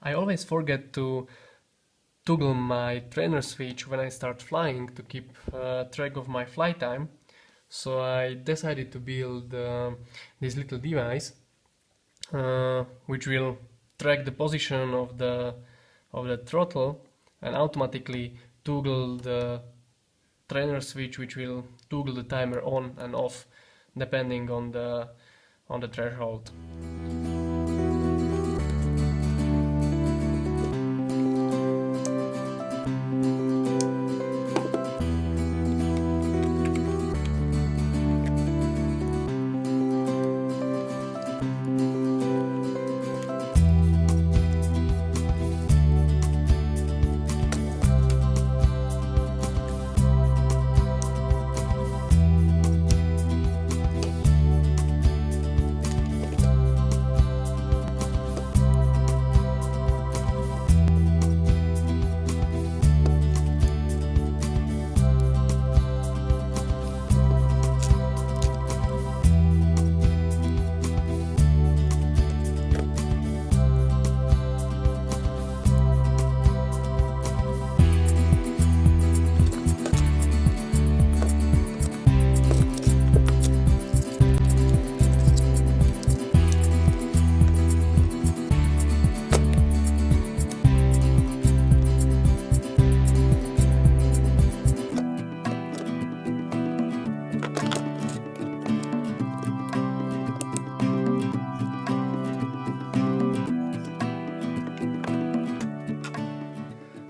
I always forget to toggle my trainer switch when I start flying to keep track of my flight time. So I decided to build this little device which will track the position of the throttle and automatically toggle the trainer switch, which will toggle the timer on and off depending on the threshold.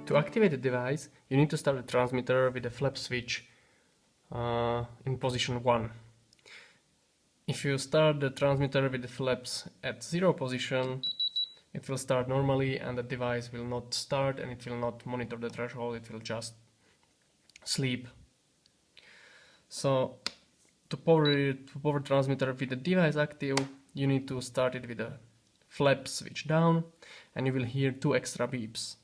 To activate the device, you need to start the transmitter with the flap switch in position 1. If you start the transmitter with the flaps at 0 position, it will start normally and the device will not start and it will not monitor the threshold, it will just sleep. So to power transmitter with the device active, you need to start it with the flap switch down and you will hear 2 extra beeps.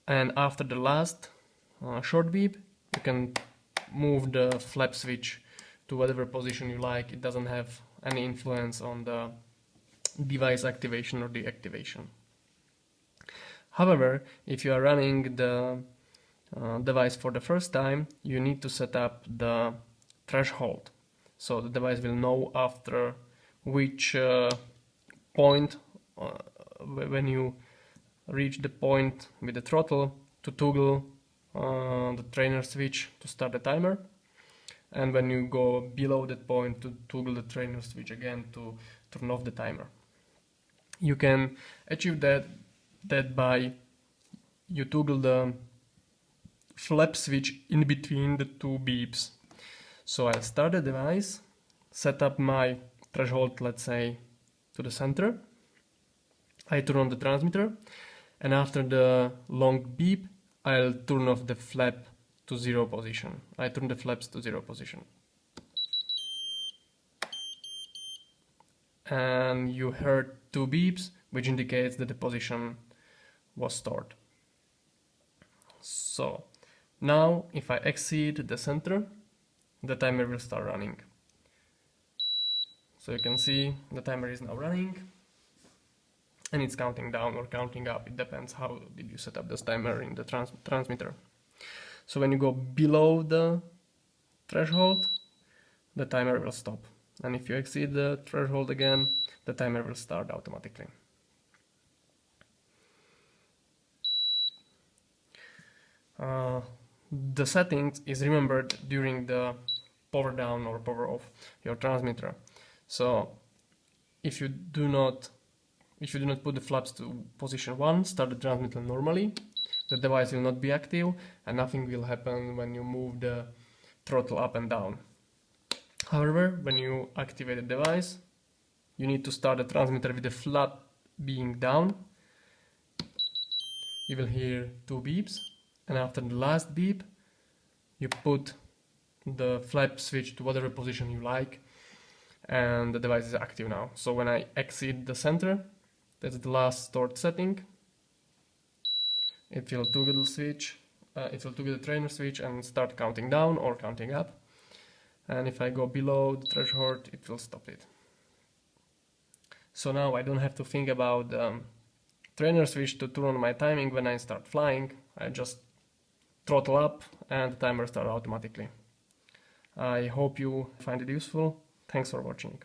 And after the last short beep, you can move the flap switch to whatever position you like. It doesn't have any influence on the device activation or deactivation. However, if you are running the device for the first time, you need to set up the threshold. So the device will know after which point, when you reach the point with the throttle, to toggle the trainer switch to start the timer, and when you go below that point to toggle the trainer switch again to turn off the timer. You can achieve that by you toggle the flap switch in between the 2 beeps. So I'll start the device, set up my threshold, let's say, to the center. I turn on the transmitter, and after the long beep, I'll turn off the flap to 0 position. I turn the flaps to 0 position. And you heard 2 beeps, which indicates that the position was stored. So now if I exceed the center, the timer will start running. So you can see the timer is now running. And it's counting down or counting up, it depends how did you set up this timer in the transmitter. So when you go below the threshold, the timer will stop. And if you exceed the threshold again, the timer will start automatically. The settings is remembered during the power down or power off your transmitter. So if you do not put the flaps to position 1, start the transmitter normally, the device will not be active and nothing will happen when you move the throttle up and down. However, when you activate the device, you need to start the transmitter with the flap being down. You will hear 2 beeps, and after the last beep, you put the flap switch to whatever position you like, and the device is active now. So when I exit the center, that's the last stored setting. It will toggle the trainer switch and start counting down or counting up. And if I go below the threshold, it will stop it. So now I don't have to think about the trainer switch to turn on my timing when I start flying. I just throttle up and the timer starts automatically. I hope you find it useful. Thanks for watching.